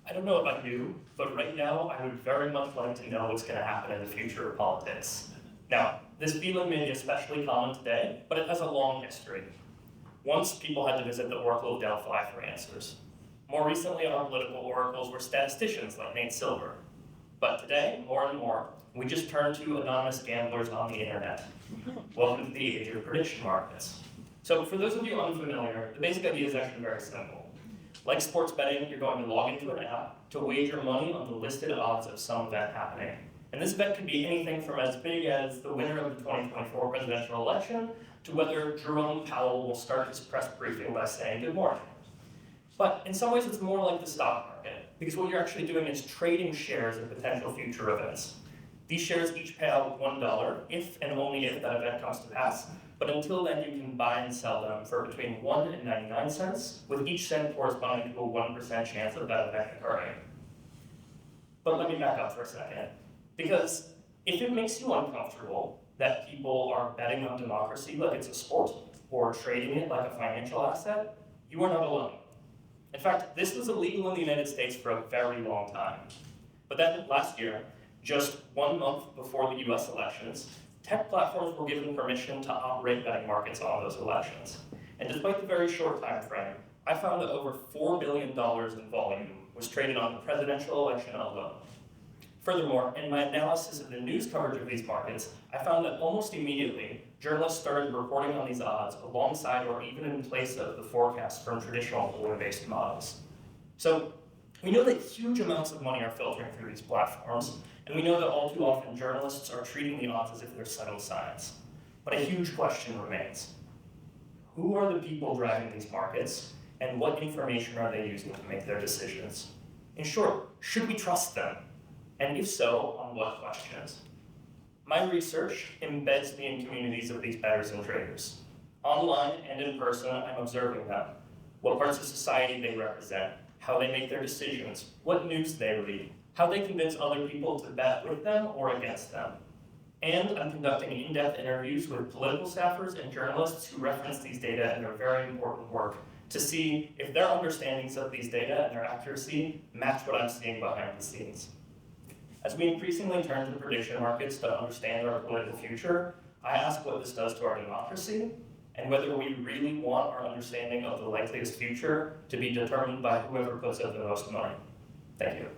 I don't know about you, but right now I would very much like to know what's going to happen in the future of politics. Now, this feeling may be especially common today, but it has a long history. Once, people had to visit the Oracle of Delphi for answers. More recently, our political oracles were statisticians like Nate Silver. But today, more and more, we just turn to anonymous gamblers on the internet. Welcome to the age of prediction markets. So for those of you unfamiliar, the basic idea is actually very simple. Like sports betting, you're going to log into an app to wager money on the listed odds of some event happening. And this event could be anything from as big as the winner of the 2024 presidential election to whether Jerome Powell will start his press briefing by saying good morning. But in some ways, it's more like the stock market, because what you're actually doing is trading shares of potential future events. These shares each pay out $1 if and only if that event comes to pass. But until then, you can buy and sell them for between 1 and 99 cents, with each cent corresponding to a 1% chance of that event occurring. But let me back up for a second, because if it makes you uncomfortable that people are betting on democracy like it's a sport, or trading it like a financial asset, you are not alone. In fact, this was illegal in the United States for a very long time. But then last year, just 1 month before the US elections, tech platforms were given permission to operate betting markets on those elections. And despite the very short time frame, I found that over $4 billion in volume was traded on the presidential election alone. Furthermore, in my analysis of the news coverage of these markets, I found that almost immediately, journalists started reporting on these odds alongside or even in place of the forecasts from traditional polling-based models. So we know that huge amounts of money are filtering through these platforms, and we know that all too often journalists are treating the odds as if they're settled science. But a huge question remains. Who are the people driving these markets, and what information are they using to make their decisions? In short, should we trust them? And if so, on what questions? My research embeds me in communities of these bettors and traders. Online and in person, I'm observing them, what parts of society they represent, how they make their decisions, what news they read, how they convince other people to bet with them or against them. And I'm conducting in-depth interviews with political staffers and journalists who reference these data in their very important work to see if their understandings of these data and their accuracy match what I'm seeing behind the scenes. As we increasingly turn to the prediction markets to understand our political future, I ask what this does to our democracy and whether we really want our understanding of the likeliest future to be determined by whoever puts up the most money. Thank you.